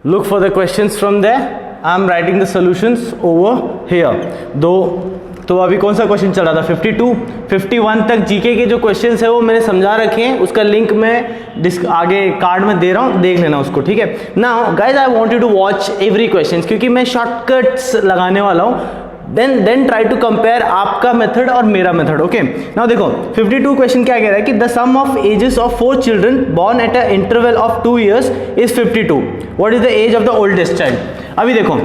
Look for the questions from there. I am writing the solutions over here. तो अभी कौन सा question चल रहा था? 52, 51 तक जीके के जो क्वेश्चंस है वो मैंने समझा रखे हैं, उसका लिंक मैं आगे कार्ड में दे रहा हूँ, देख लेना उसको, ठीक है। Now guys I want you to watch every question, क्योंकि मैं शॉर्टकट्स लगाने वाला हूँ। देन ट्राई टू कंपेयर आपका मेथड और मेरा मेथड, ओके। नाउ देखो 52 क्वेश्चन क्या कह रहा है कि the sum of ages of 4 children born at a interval of 2 years is 52। What is the age of the oldest child? अभी देखो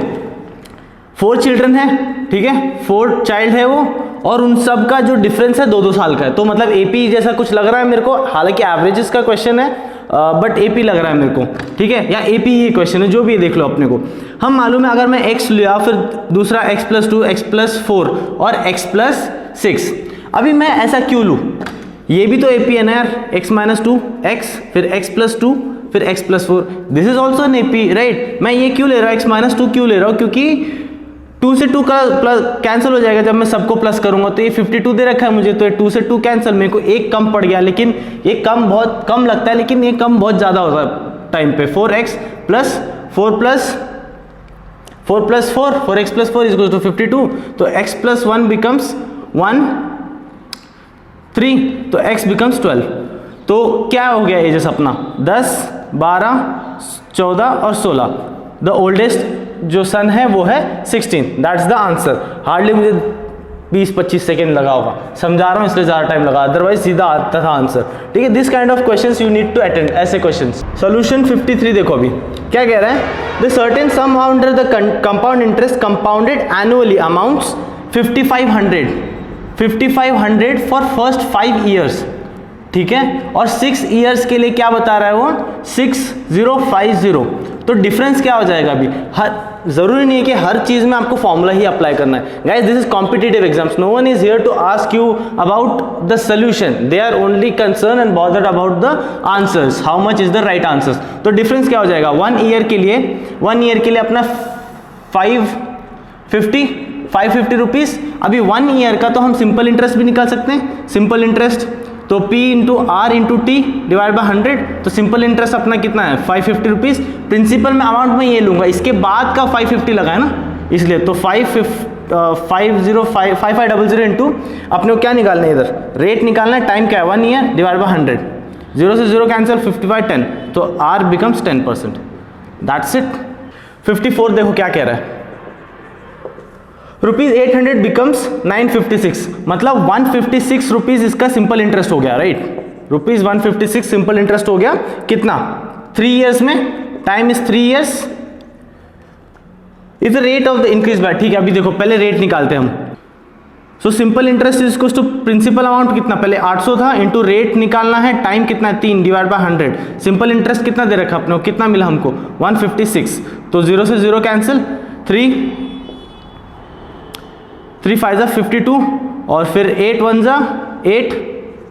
4 चिल्ड्रन है, ठीक है, 4 चाइल्ड है वो, और उन सब का जो डिफरेंस है 2-2 साल का है। तो मतलब एपी जैसा कुछ लग रहा है मेरे को, हालांकि एवरेजेस का क्वेश्चन है बट एपी लग रहा है मेरे को, ठीक है, या एपी ये क्वेश्चन है, जो भी देख लो अपने को। हम मालूम है अगर मैं x लिया, फिर दूसरा x+2, x+4 और x+6, अभी मैं ऐसा क्यों लूँ? ये भी तो एपी है ना यार, x-2 x, फिर x+2, फिर x+4, this is also an AP, right. मैं ये क्यों ले रहा हूँ, x-2 क्यों ले रहा हूँ? क्योंकि 2 से 2 का प्लस कैंसिल हो जाएगा जब मैं सबको प्लस करूंगा। तो ये 52 दे रखा है मुझे, तो ये 2 से 2 कैंसिल, मेरे को एक कम पड़ गया, लेकिन ये कम बहुत कम लगता है, लेकिन ये कम बहुत ज़्यादा होता है टाइम पे। 4x plus 4x+4 is equal to 52, तो x+1 बिकम्स 1, 3, तो x बिकम्स 12। तो क्या हो गया एजेस अपना? 10, 12, 14 और 16। द ओल्डेस्ट जो सन है वो है 16, दैट्स द आंसर। हार्डली मुझे 20-25 सेकेंड लगा होगा, समझा रहा हूँ इसलिए ज़्यादा टाइम लगा, अदरवाइज सीधा आता था आंसर, ठीक है। This kind of questions you need to attend, ऐसे क्वेश्चंस। सोल्यूशन 53 देखो अभी क्या कह रहा है? The certain sum under the compound interest compounded annually amounts 5500 for first 5 years, ठीक है, और 6 years के लिए क्या बता रहा है वो? 6050। तो डिफरेंस क्या हो जाएगा? अभी जरूरी नहीं है कि हर चीज में आपको फॉर्मूला ही अप्लाई करना है। Guys this is competitive exams, no one is here to ask you about the solution, they are only concern and bothered about the answers, how much is the right answers. तो difference क्या हो जाएगा? 1 year के लिए अपना 550 rupees. अभी 1 year का तो हम सिंपल इंटरेस्ट भी निकाल सकते हैं, सिंपल इंटरेस्ट, तो P into R into T divide by 100, तो सिंपल इंटरेस्ट अपना कितना है? 550 रुपीज। प्रिंसिपल में अमाउंट में ये लूंगा, इसके बाद का 550 लगा है ना, इसलिए तो 5500 इंटू अपने को क्या निकालना है? इधर रेट निकालना है, टाइम क्या है? 1 year डिवाइड बाई 100, 0 से 0 कैंसिल, 50/10, तो R बिकम्स 10%, दैट्स इट। 54 देखो क्या कह रहा है? ₹800 बिकम्स 956, मतलब 156 रुपीज इसका सिंपल इंटरेस्ट हो गया, राइट। ₹156 सिंपल इंटरेस्ट हो गया, कितना? 3 years में, time is 3 years, is the rate of the increase by, ठीक है। अभी देखो पहले रेट निकालते हैं हम। So simple interest is equal to principal amount कितना? पहले 800 था, इंटू रेट निकालना है, टाइम कितना है? 3 डिवाइड बाय 100। सिंपल इंटरेस्ट कितना दे रखा अपने को? कितना मिला हमको? 156, तो 0 से 0 कैंसिल, 3 5 जा 52, और फिर 8 1 जा 8,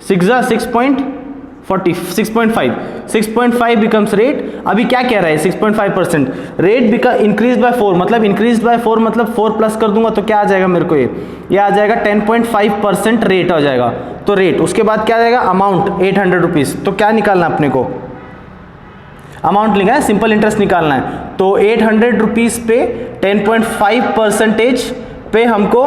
6 जा 6.5 बिकम्स रेट। अभी क्या कह रहा है? 6.5% रेट बिकम इंक्रीज बाय 4, मतलब इंक्रीज बाय 4 मतलब 4 प्लस कर दूंगा तो क्या आ जाएगा मेरे को? ये आ जाएगा 10.5% रेट आ जाएगा। तो रेट, उसके बाद क्या आ जाएगा? Amount 800 rupees. तो क्या निकालना है अपने को? अमाउंट लिखा है, सिंपल इंटरेस्ट निकालना है, तो 800 रुपीज पे 10.5% पे हमको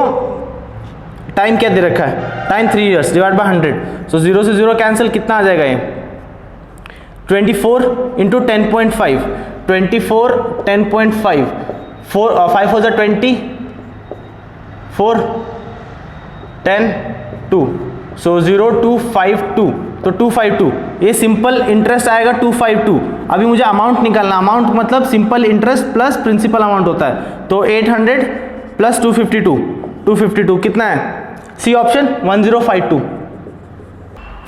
टाइम क्या दे रखा है? टाइम 3 years डिवाइड बाय 100, सो 0 से 0 कैंसिल, कितना आ जाएगा ये? 24 इंटू 10.5, 24 10.5, 5 4 20, 4 10 2, सो 0252, तो 252, ये सिंपल इंटरेस्ट आएगा 252। अभी मुझे अमाउंट निकालना, अमाउंट मतलब simple interest plus principal amount होता है, तो 800 प्लस 252 कितना है? C option 1052।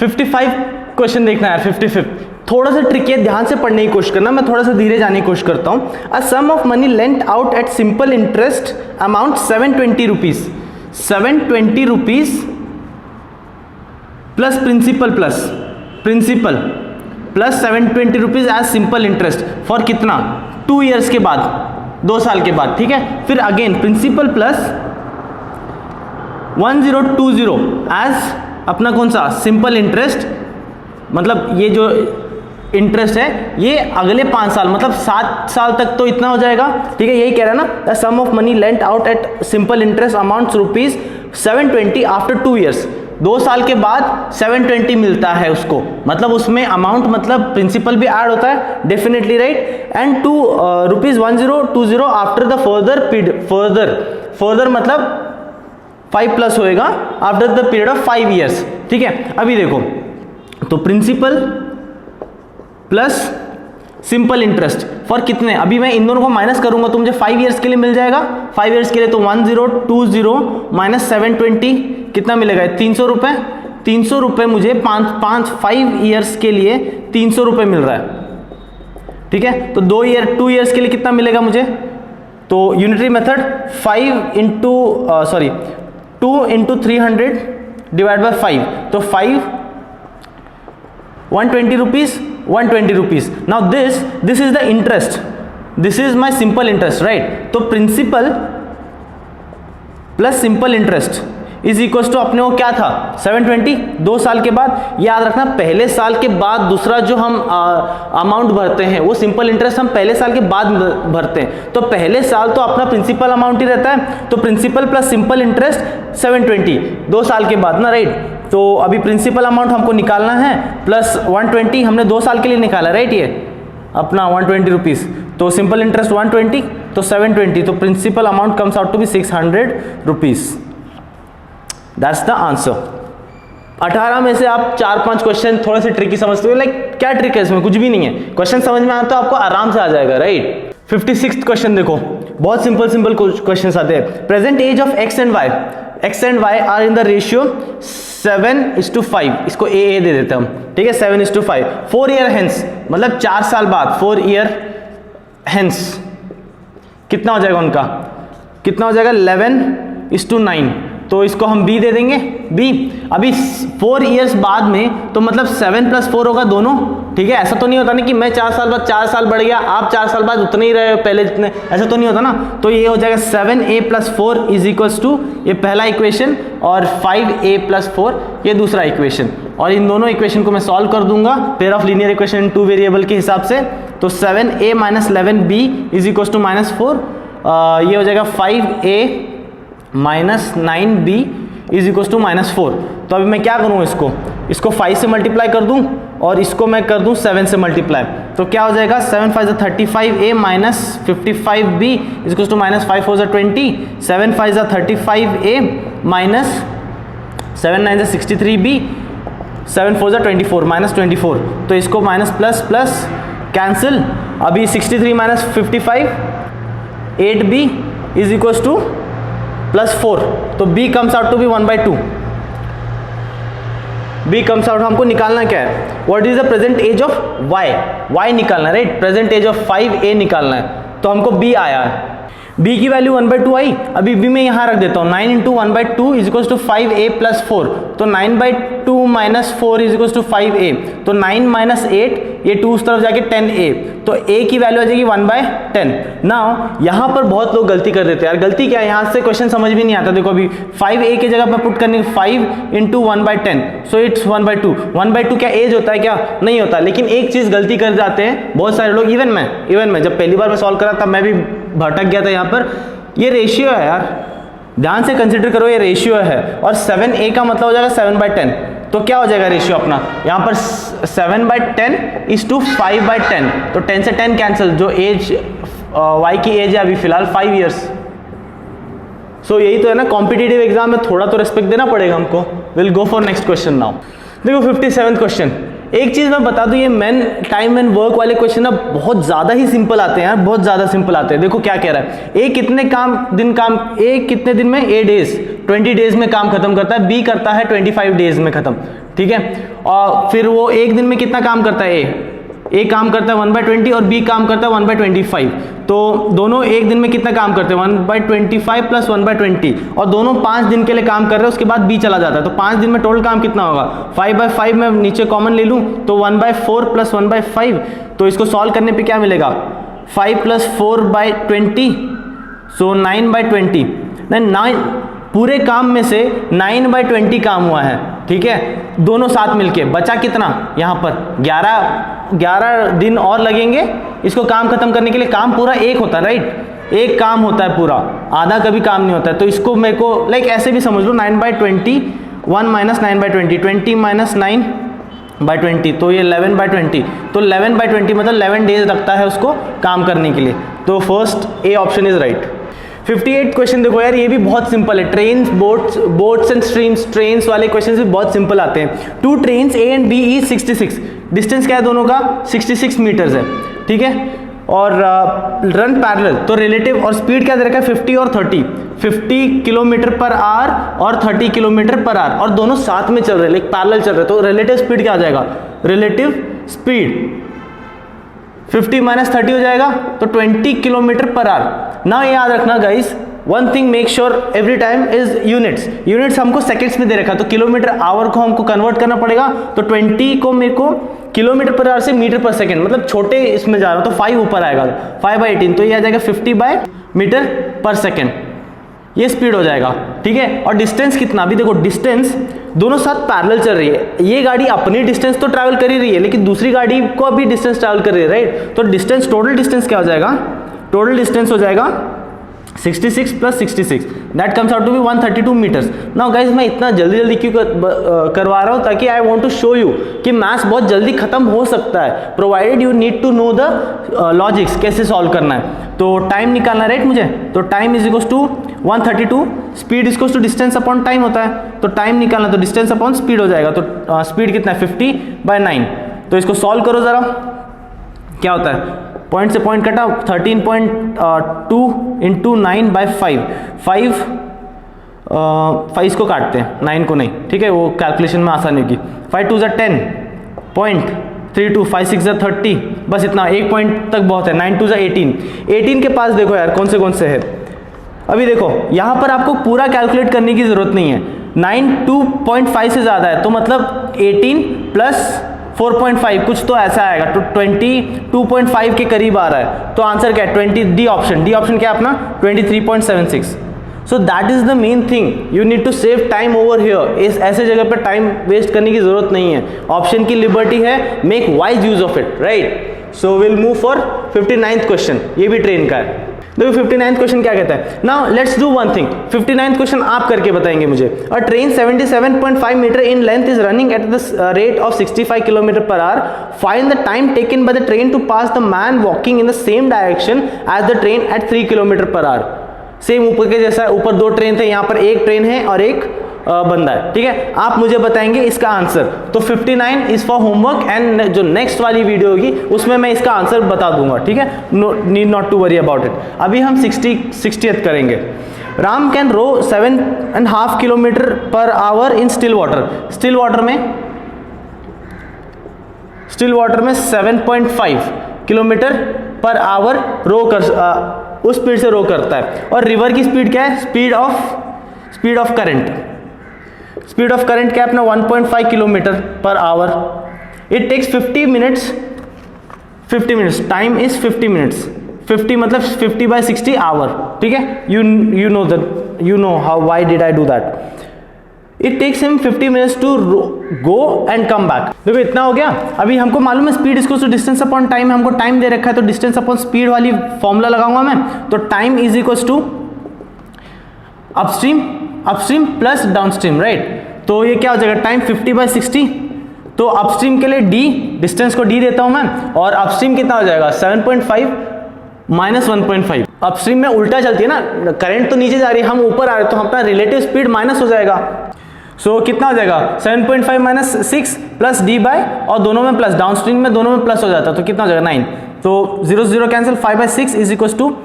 55 क्वेश्चन देखना है, 55 थोड़ा सा ट्रिकी है, ध्यान से पढ़ने की कोशिश करना, मैं थोड़ा सा धीरे जाने की कोशिश करता हूं। A sum of money lent out at simple interest amount 720 rupees, 720 rupees plus principal plus 720 rupees as simple interest for कितना? 2 years के बाद, 2 साल के बाद, ठीक है। फिर अगेन प्रिंसिपल प्लस 1020 एज अपना कौन सा? सिंपल इंटरेस्ट, मतलब ये जो इंटरेस्ट है ये अगले 5 साल मतलब 7 साल तक तो इतना हो जाएगा, ठीक है। यही कह रहा है ना, the sum of money lent out at simple interest amounts rupees 720 after 2 years. 2 साल के बाद 720 मिलता है उसको, मतलब उसमें अमाउंट मतलब प्रिंसिपल भी ऐड होता है definitely, right. And to rupees 1020 after the further period, further मतलब 5 प्लस होएगा after the period of 5 years, ठीक है। अभी देखो तो principal plus simple interest for कितने, अभी मैं इन दोनों को माइनस करूंगा तो मुझे 5 ईयर्स के लिए मिल जाएगा। 5 ईयर्स के लिए तो 1020 माइनस 720 कितना मिलेगा, 300 रुपए। 300 रुपए मुझे 5 ईयर्स के लिए 300 रुपए मिल रहा है, ठीक है। तो 2 ईयर्स के लिए कितना मिलेगा मुझे, तो unitary method 2 into 300 divide by 5, तो 120 rupees 120 rupees. Now this is the interest, this is my simple interest, right. तो principal plus simple interest is equal to अपने को क्या था 720। 2 साल के बाद, याद रखना पहले साल के बाद दूसरा जो हम अमाउंट भरते हैं वो सिंपल इंटरेस्ट हम पहले साल के बाद भरते हैं। तो पहले साल तो अपना प्रिंसिपल अमाउंट ही रहता है, तो प्रिंसिपल प्लस सिंपल इंटरेस्ट 720 2 साल के बाद ना, राइट। तो अभी प्रिंसिपल अमाउंट हमको निकालना है प्लस 120 हमने 2 साल के लिए निकाला, राइट। ये अपना 120 रुपीज, तो सिंपल इंटरेस्ट 120 तो 720, तो principal amount comes out to be 600 rupees. That's the answer. 18 में से आप 4-5 क्वेश्चन थोड़े से ट्रिकी समझते हो, लाइक क्या ट्रिक है इसमें, कुछ भी नहीं है। क्वेश्चन समझ में आता तो आपको आराम से आ जाएगा, राइट। 56th क्वेश्चन देखो, बहुत सिंपल क्वेश्चन आते हैं। Present age of X and Y are in the ratio 7:5, इसको ए दे देते हम, ठीक है। 7:5 4 ईयर हेंस, मतलब 4 साल बाद 4 ईयर हेंस कितना हो जाएगा उनका, कितना हो जाएगा 11:9, तो इसको हम बी दे देंगे, बी। अभी 4 ईयर्स बाद में तो मतलब 7 + 4 होगा दोनों, ठीक है। ऐसा तो नहीं होता ना कि मैं 4 साल बाद 4 साल बढ़ गया, आप 4 साल बाद उतने ही रहे हो पहले जितने, ऐसा तो नहीं होता ना। तो ये हो जाएगा 7a + 4 इज इक्वल्स टू, ये पहला इक्वेशन, और 5a + 4 ये दूसरा इक्वेशन, और इन दोनों इक्वेशन को मैं सॉल्व कर दूंगा pair of linear equation in 2 variable के हिसाब से। तो 7a - 11b is equals to -4, ये हो जाएगा 5a - 9b is equals to -4। तो अभी मैं क्या करूँ, इसको 5 से मल्टीप्लाई कर दूं और इसको मैं कर दूं 7 से मल्टीप्लाई, तो क्या हो जाएगा 7 × 5 = 35a - 55b is equals to -5 × 4 = 20, 7 × 5 = 35a - 7 × 9 = 63b, 7 × 4 = 24 -24, तो इसको माइनस प्लस प्लस कैंसिल। अभी 63 - 55 8b इज इक्वल्स टू +4, तो b comes out to be 1/2। b comes out, हमको निकालना क्या है, what is the present age of y निकालना है, right. Present age of 5a निकालना है, तो हमको b आया है, b की वैल्यू 1/2 आई। अभी b में यहाँ रख देता हूँ, 9 × 1/2 इज इक्वल्स टू 5a + 4, तो 9/2 - 4 इज इक्वल्स टू 5a, तो 9 - 8 ये 2 उस तरफ जाके 10a, तो a की वैल्यू आ जाएगी 1/10। नाउ यहाँ पर बहुत लोग गलती कर देते हैं यार, गलती क्या है, यहाँ से क्वेश्चन समझ भी नहीं आता। देखो अभी 5a की जगह पर पुट करने 5 × 1/10, सो इट्स 1/2। 1/2 क्या एज होता है क्या, नहीं होता। लेकिन एक चीज़ गलती कर जाते हैं बहुत सारे लोग, इवन मैं जब पहली बार मैं सॉल्व करा तब मैं भी भटक गया था यहाँ पर। ये रेशियो है यार, ध्यान से कंसिडर करो, ये रेशियो है, और 7a का मतलब हो जाएगा 7/10, तो क्या हो जाएगा रेशियो अपना यहाँ पर 7/10 इज टू 5/10, तो 10 से 10 कैंसिल, जो एज y की एज है अभी फिलहाल 5 ईयर्स। सो यही तो है ना, कॉम्पिटिटिव एग्जाम में थोड़ा तो रेस्पेक्ट देना पड़ेगा हमको। Will go for next question now. देखो 57th क्वेश्चन, एक चीज मैं बता दूं, ये टाइम एंड वर्क वाले क्वेश्चन ना बहुत ज्यादा ही सिंपल आते हैं यार, बहुत ज्यादा सिंपल आते हैं। देखो क्या कह रहा है, ए कितने दिन में, A डेज 20 डेज में काम खत्म करता है, बी करता है 25 डेज में खत्म, ठीक है। और फिर वो एक दिन में कितना काम करता है, ए काम करता है 1/20 और बी काम करता है 1/25, तो दोनों एक दिन में कितना काम करते हैं 1/25 + 1/20, और दोनों 5 दिन के लिए काम कर रहे हैं, उसके बाद बी चला जाता है, तो 5 दिन में टोटल काम कितना होगा 5/5 में नीचे कॉमन ले लूँ तो 1/4 + 1/5, तो इसको सॉल्व करने पे क्या मिलेगा 5 + 4/20, सो 9/20। 9 पूरे काम में से 9/20 काम हुआ है, ठीक है, दोनों साथ मिलके। बचा कितना यहाँ पर 11 दिन और लगेंगे इसको काम खत्म करने के लिए। काम पूरा एक होता है, राइट, एक काम होता है पूरा, आधा कभी काम नहीं होता है। तो इसको मेरे को लाइक ऐसे भी समझ लो 9/20, 1 - 9/20, 20 - 9/20, तो ये 11/20। तो 11/20 मतलब 11 डेज लगता है उसको काम करने के लिए। तो first A option is right. 58 question देखो यार, ये भी बहुत सिंपल है। Trains, boats and streams, trains वाले क्वेश्चन भी बहुत सिंपल आते हैं। 2 trains A and B is 66, distance क्या है दोनों का 66 मीटर्स है, ठीक है, और रन पैरेलल, तो रिलेटिव और स्पीड क्या दे रखा है 50 और 30, 50 किलोमीटर पर आवर और 30 किलोमीटर पर आवर, और दोनों साथ में चल रहे हैं, लाइक पैरेलल चल रहे हैं। तो रिलेटिव स्पीड क्या आ जाएगा, रिलेटिव स्पीड 50 - 30 हो जाएगा, तो 20 किलोमीटर पर आवर। ना याद रखना guys, one thing make sure every time is units. Units हमको सेकंड्स में दे रखा है, तो किलोमीटर आवर को हमको कन्वर्ट करना पड़ेगा। तो 20 को मेरे को किलोमीटर पर आवर से मीटर पर सेकंड, मतलब छोटे इसमें जा रहा हूं तो 5 ऊपर आएगा, 5/18, तो ये आ जाएगा 50/मीटर पर सेकंड, ये स्पीड हो जाएगा, ठीक है। और डिस्टेंस कितना, अभी देखो डिस्टेंस दोनों साथ पैरेलल चल रही है। ये गाड़ी अपनी डिस्टेंस तो ट्रैवल कर ही रही है, लेकिन दूसरी गाड़ी को अभी डिस्टेंस ट्रैवल कर रही है, राइट। तो डिस्टेंस, टोटल डिस्टेंस क्या हो जाएगा, टोटल डिस्टेंस हो जाएगा 66 + 66, that comes out to be 132 metres. Now guys मैं इतना जल्दी क्यों करवा रहा हूँ, ताकि I want to show you कि मैथ्स बहुत जल्दी खत्म हो सकता है, provided you need to know the logics, कैसे सॉल्व करना है। तो टाइम निकालना है, राइट, मुझे, तो time is equals to 132, speed equals to distance upon time होता है, तो टाइम निकालना तो डिस्टेंस अपॉन स्पीड हो जाएगा। तो स्पीड कितना है 50/9, तो इसको सॉल्व करो जरा, क्या होता है, पॉइंट से पॉइंट कटा, 13.2 × 9/5, 5 इसको काटते हैं, 9 को नहीं, ठीक है, वो कैलकुलेशन में आसानी होगी। 5 × 2 = 10.32, 5 × 6 = 30, बस इतना, एक पॉइंट तक बहुत है। 9 × 2 = 18, 18 के पास देखो यार कौन से है। अभी देखो यहाँ पर आपको पूरा कैलकुलेट करने की जरूरत नहीं है, 9 2.5 से ज्यादा है, तो मतलब 18 + 4.5 कुछ तो ऐसा आएगा, तो 22.5 के करीब आ रहा है। तो आंसर क्या है 20, डी ऑप्शन। डी ऑप्शन क्या है अपना 23.76। So that is the main thing, you need to save time over here. इस ऐसे जगह पर टाइम वेस्ट करने की जरूरत नहीं है, ऑप्शन की लिबर्टी है, make wise use of it, right. So will move for 59th question, ये भी ट्रेन का है। देखो 59th क्वेश्चन क्या कहता है, now let's do one thing. 59th question आप करके बताएंगे मुझे। A train 77.5 metre in length is running at the rate of 65 kilometre per hour, find the time taken by the train to pass the man walking in the same direction as the train at 3 kilometre per hour. Same ऊपर के जैसा, ऊपर 2 train थे, यहाँ पर एक train है और एक बंदा है, ठीक है। आप मुझे बताएंगे इसका आंसर। तो 59 इज फॉर होमवर्क, एंड जो नेक्स्ट वाली वीडियो होगी उसमें मैं इसका आंसर बता दूंगा, ठीक है, need not to worry about it. अभी हम 60th करेंगे। Ram can row 7.5 kilometre per hour in still water. Still water में 7.5 किलोमीटर पर आवर रो कर उस स्पीड से रो करता है। और रिवर की स्पीड क्या है, speed of current. Speed of current क्या है अपना 1.5 kilometre per hour. It takes 50 minutes, time is 50 minutes, 50 मतलब 50/60 आवर, ठीक है। you know how, why did I do that? It takes him 50 minutes to go and come back. देखो इतना हो गया। अभी हमको मालूम है स्पीड इसको तो डिस्टेंस अपॉन टाइम, हमको टाइम दे रखा है, तो डिस्टेंस अपॉन स्पीड वाली फॉर्मूला लगाऊंगा मैं। तो time is equals to upstream plus downstream, right. तो ये क्या हो जाएगा, टाइम 50/60। तो अपस्ट्रीम के लिए डी, डिस्टेंस को डी देता हूं मैं, और अपस्ट्रीम कितना हो जाएगा 7.5 - 1.5। अपस्ट्रीम में उल्टा चलती है ना, करंट तो नीचे जा रही है, हम ऊपर आ रहे हैं, तो अपना रिलेटिव स्पीड माइनस हो जाएगा। सो कितना हो जाएगा 7.5 - 6 प्लस डी बाय, और दोनों में प्लस, डाउनस्ट्रीम में दोनों में प्लस हो जाता है, तो कितना हो जाएगा 9। तो 0 0 cancel, 5/6 is equals to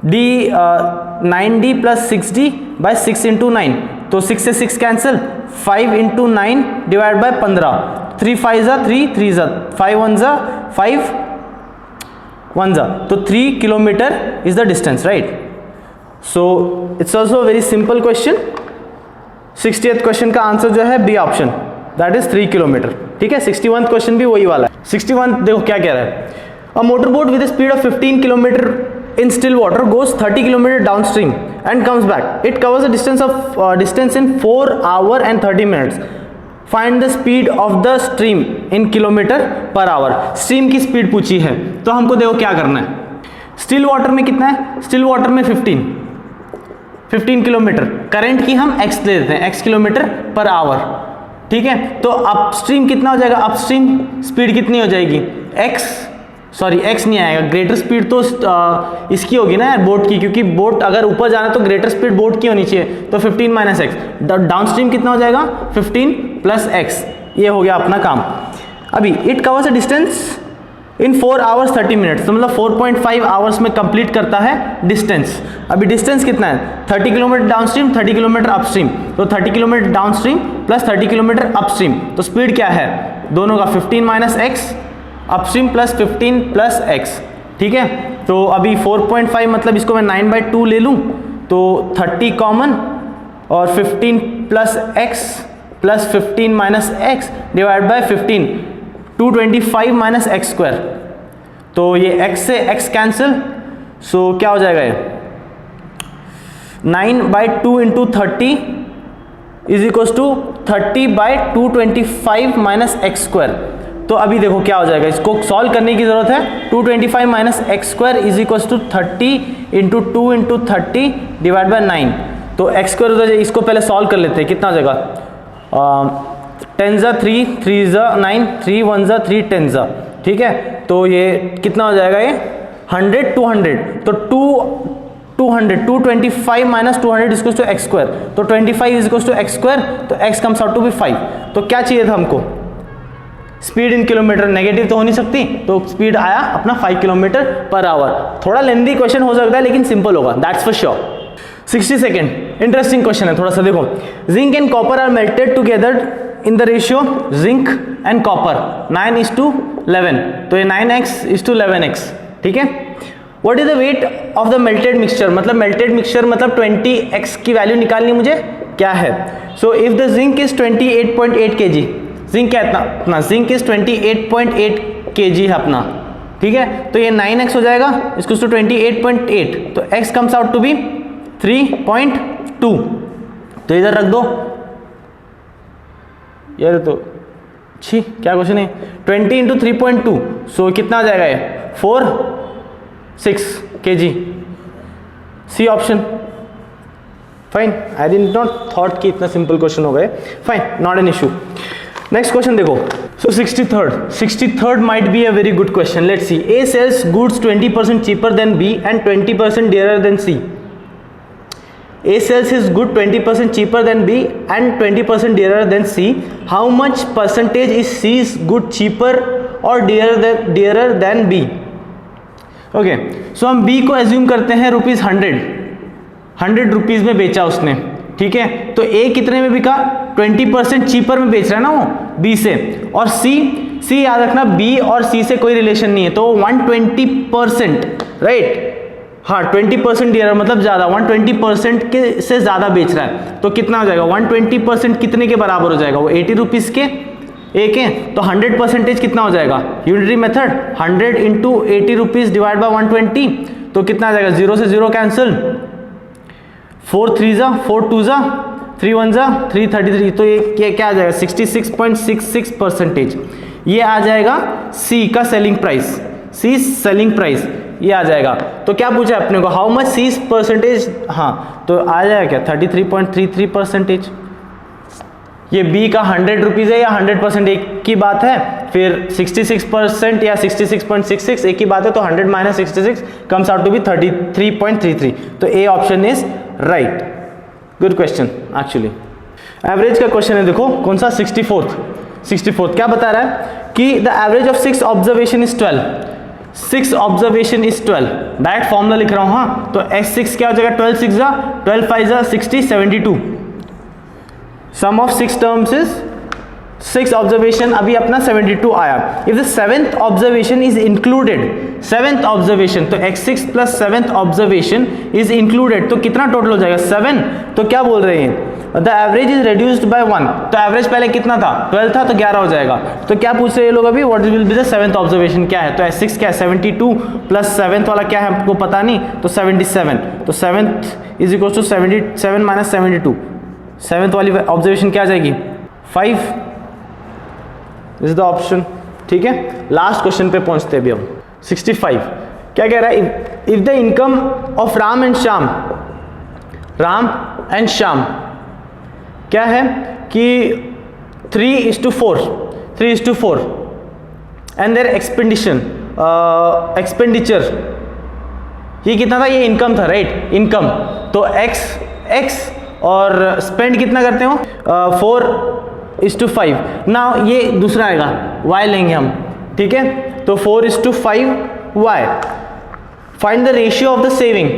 D 9D + 6D by 6 × 9। तो 6 से 6 कैंसिल, 5 × 9 डिवाइड बाय 15, 3 5 = 3, 3 = 5 1 = 5 1 ज़ा, तो 3 kilometre is the distance, right. So it's also very simple question. 60th question का आंसर जो है B option, that is 3 kilometre, ठीक है। 61th क्वेश्चन भी वही वाला है। 61 देखो क्या कह रहा है, a motor boat with speed of 15 kilometre in still water goes 30 kilometer downstream and comes back. It covers a distance in 4 hours and 30 minutes. Find the speed of the stream in kilometer per hour. Stream की speed पूछी है, तो हमको देखो क्या करना है. Still water में कितना है? स्टिल वाटर में 15 किलोमीटर. करंट की हम x ले देते हैं, x किलोमीटर पर आवर. ठीक है, तो अपस्ट्रीम कितना हो जाएगा? अपस्ट्रीम स्पीड कितनी हो जाएगी? x नहीं आएगा, ग्रेटर स्पीड तो इसकी होगी ना यार, बोट की, क्योंकि बोट अगर ऊपर जाना तो ग्रेटर स्पीड बोट की होनी चाहिए. तो 15 माइनस एक्स. डाउनस्ट्रीम कितना हो जाएगा? 15 प्लस एक्स. ये हो गया अपना काम. अभी it covers a distance in 4 hours 30 minutes, तो मतलब 4.5 आवर्स में कंप्लीट करता है डिस्टेंस. अभी डिस्टेंस कितना है? 30 किलोमीटर डाउनस्ट्रीम, 30 किलोमीटर अपस्ट्रीम. तो 30 kilometre downstream plus 30 kilometre upstream, तो स्पीड क्या है दोनों का? 15 minus x upstream plus 15 plus x. ठीक है, तो अभी 4.5 मतलब इसको मैं 9/2 ले लूँ, तो 30 कॉमन और 15 plus x plus 15 minus x divide by 15, 225 minus X square. तो ये x से x कैंसिल, सो क्या हो जाएगा? ये 9/2 into 30 is equals to 30/225 minus X square. तो अभी देखो क्या हो जाएगा, इसको सॉल्व करने की जरूरत है. 225 minus X square is equals to 30 into 2 into 30 divide by 9. तो एक्स स्क्वायर हो जाएगा, इसको पहले सॉल्व कर लेते हैं. कितना हो जाएगा? 10 ज़ा 3, 3 ज़ा 9, 3 1 ज़ा 3, 10 ज़ा. ठीक है, तो ये कितना हो जाएगा? ये 100 200, तो 200 225 minus 200 is equals to X square. तो 25 is equals to X square, तो x comes out to be 5. तो क्या चाहिए था हमको? Speed in kilometre. नेगेटिव तो हो नहीं सकती, तो स्पीड आया अपना 5 किलोमीटर पर आवर. थोड़ा लेंदी क्वेश्चन हो सकता है लेकिन सिंपल होगा, that's for sure. 62nd interesting question है, थोड़ा सा देखो. Zinc and copper are melted together in the ratio zinc and copper 9:11. तो ये 9x:11x. ठीक है. What is the weight of the melted mixture? मतलब मेल्टेड मिक्सचर मतलब 20x की वैल्यू निकालनी मुझे क्या है. So if the zinc is 28.8 kg, zinc क्या इतना अपना? जिंक इज 28.8 kg है अपना. ठीक है, तो ये 9x हो जाएगा, इसको 28.8, तो x comes out to be 3.2. तो इधर रख दो यार. तो छी क्या क्वेश्चन है? 20 इंटू 3.2, सो कितना आ जाएगा? ये 4.6 kg. C option. Fine, I did not thought कि इतना सिंपल क्वेश्चन हो गए. Fine, not an issue. Next question देखो. So 63rd might be a very good question. Let's see. A sells goods 20% cheaper than B and 20% dearer than C. A sells his good 20% cheaper than B and 20% dearer than C. How much percentage is C's good cheaper or dearer than B? Okay, so हम B को assume करते हैं ₹100 rupees में बेचा उसने. ठीक है, तो A कितने में बिका? 20% चीपर में बेच रहा है ना वो B से. और C याद रखना, B और C से कोई रिलेशन नहीं है, तो 120%, राइट. हाँ, 20% डियर मतलब ज़्यादा, 120% के से ज़्यादा बेच रहा है. तो कितना हो जाएगा? 120% कितने के बराबर हो जाएगा? वो 80 रुपीज़ के एक है. तो 100% कितना हो जाएगा? Unitary method 100 into 80 rupees divide by 120, तो कितना आ जाएगा? 0 से 0 कैंसिल. 4 3 ज़ा 4 2 ज़ा 3 1 ज़ा 333. तो ये क्या आ जाएगा? 66.66%. ये आ जाएगा सी का सेलिंग प्राइस. सी सेलिंग प्राइस ये आ जाएगा. तो क्या पूछा अपने को? How much see percentage. हाँ, तो आ जाएगा क्या? 33.33%. ये बी का 100 रुपीज़ है या 100% एक की बात है. फिर 66% या 66.66 एक ही बात है, तो 100 minus 66 comes out to be 33.33. तो A option is right. Good question actually. Average का क्वेश्चन है, देखो कौन सा? 64th. क्या बता रहा है कि the average of 6 observation is 12. 6 observation is 12. Direct formula लिख रहा हूं. हाँ, तो x6 क्या हो जाएगा? 12 6 ज़ा 12 5 ज़ा 60 72. सम ऑफ 6 टर्म्स इज 6 ऑब्जर्वेशन. अभी अपना 72 आया. If the 7th observation is included, 7th observation, तो x6 plus 7th observation is included, तो कितना टोटल हो जाएगा? 7. तो क्या बोल रहे हैं? The average is reduced by 1, तो एवरेज पहले कितना था 12 था, तो 11 हो जाएगा। तो क्या पूछ रहे हैं ये लोग अभी, what will be the seventh observation क्या है, तो S6 क्या है 72 प्लस सेवेंथ वाला क्या है आपको पता नहीं, तो 77, तो seventh is equal to 77 minus 72, seventh वाली ऑब्जर्वेशन क्या आ जाएगी 5, दिस इज द ऑप्शन। ठीक है, लास्ट क्वेश्चन पे पहुंचते हैं अभी हम। 65 क्या कह रहा है, if the income of Ram and Shyam क्या है कि 3:4 एंड देयर एक्सपेंडिचर ये कितना था, ये इनकम था राइट, इनकम, तो x और स्पेंड कितना करते हो 4:5 ना, ये दूसरा आएगा y लेंगे हम, ठीक है, तो 4:5 y। Find the ratio of the saving,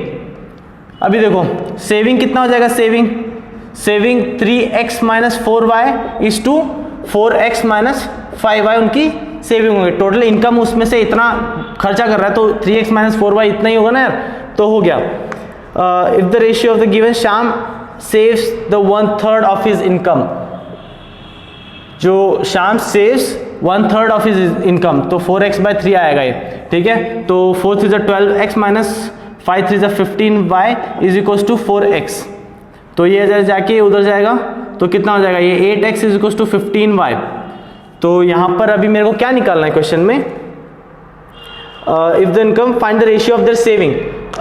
अभी देखो सेविंग कितना हो जाएगा, saving 3x minus 4y is to 4x minus 5y उनकी सेविंग होगी। टोटल इनकम उसमें से इतना खर्चा कर रहा है, तो 3x माइनस 4y इतना ही होगा ना यार, तो हो गया। If the ratio of the given Shyam saves the 1/3 of his income, जो Shyam saves 1/3 of his income, तो 4x/3 आएगा ये, ठीक है, तो 4 3 12x minus 5 3 15y is equal to 4x, तो ये इधर जाके उधर जाएगा, तो कितना हो जाएगा ये 8x is equal to 15y। तो यहाँ पर अभी मेरे को क्या निकालना है क्वेश्चन में, if the income find the ratio of their saving,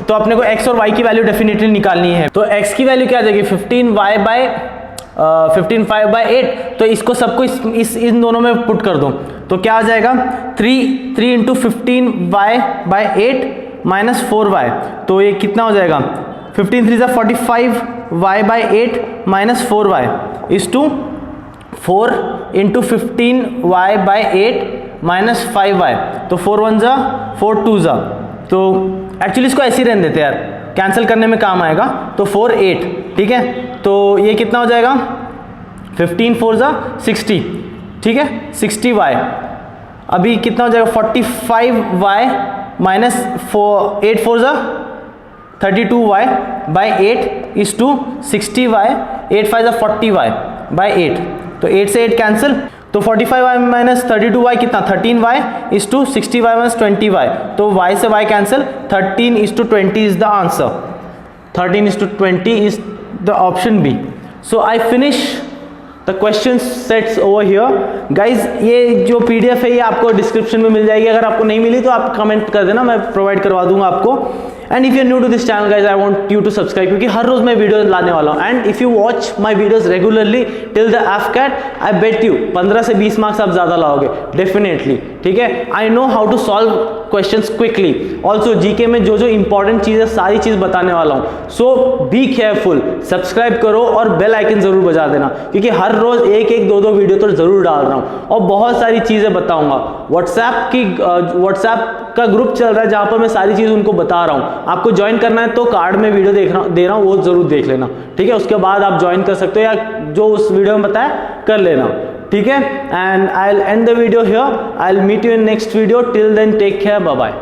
तो अपने को x और y की वैल्यू डेफिनेटली निकालनी है। तो x की वैल्यू क्या आ जाएगी 15/8, तो इसको सबको इन दोनों में पुट कर दो, तो क्या आ जाएगा 3 इंटू 15y/8 माइनस 4y, तो ये कितना हो जाएगा 15 3 45y/8 minus 4y is to 4 into 15y/8 minus 5y, तो 4 1 4 2 तो एक्चुअली इसको ऐसे ही रहने देते यार, कैंसिल करने में काम आएगा, तो 4 8, ठीक है, तो ये कितना हो जाएगा 15 4 60, ठीक है 60y, अभी कितना हो जाएगा 45y minus 8 4 32y/8 is to 60y, 8 5 40y/8, तो 8 से 8 कैंसिल, तो 45y माइनस 32y कितना 13y is to 60y minus 20y, तो y से y cancel, 13:20 is the answer, 13:20 is the option B. So I finish the question sets over here guys. ये जो PDF है ये आपको डिस्क्रिप्शन में मिल जाएगी, अगर आपको नहीं मिली तो आप कमेंट कर देना, मैं प्रोवाइड करवा दूंगा आपको। And if you new to this channel guys, I want you to subscribe, क्योंकि हर रोज मैं वीडियो लाने वाला हूँ। And if you watch my videos regularly till the AFCAT, I bet you 15 से 20 मार्क्स आप ज्यादा लाओगे डेफिनेटली, ठीक है। I know how to solve questions quickly, also GK में जो जो इंपॉर्टेंट चीज है सारी चीज बताने वाला हूँ। सो बी केयरफुल, सब्सक्राइब करो और बेल आइकन जरूर बजा देना, क्योंकि हर रोज एक एक दो वीडियो तो जरूर डाल रहा हूँ और बहुत सारी चीजें बताऊंगा। व्हाट्सएप का ग्रुप चल रहा है जहां पर मैं सारी चीज उनको बता रहा हूँ। आपको ज्वाइन करना है तो कार्ड में वीडियो दे रहा हूँ, वो जरूर देख लेना, ठीक है। उसके बाद आप ज्वाइन कर सकते हो या जो उस वीडियो में बताया कर लेना, ठीक है। And I will end the video here, I will meet you in next video, till then take care, bye bye.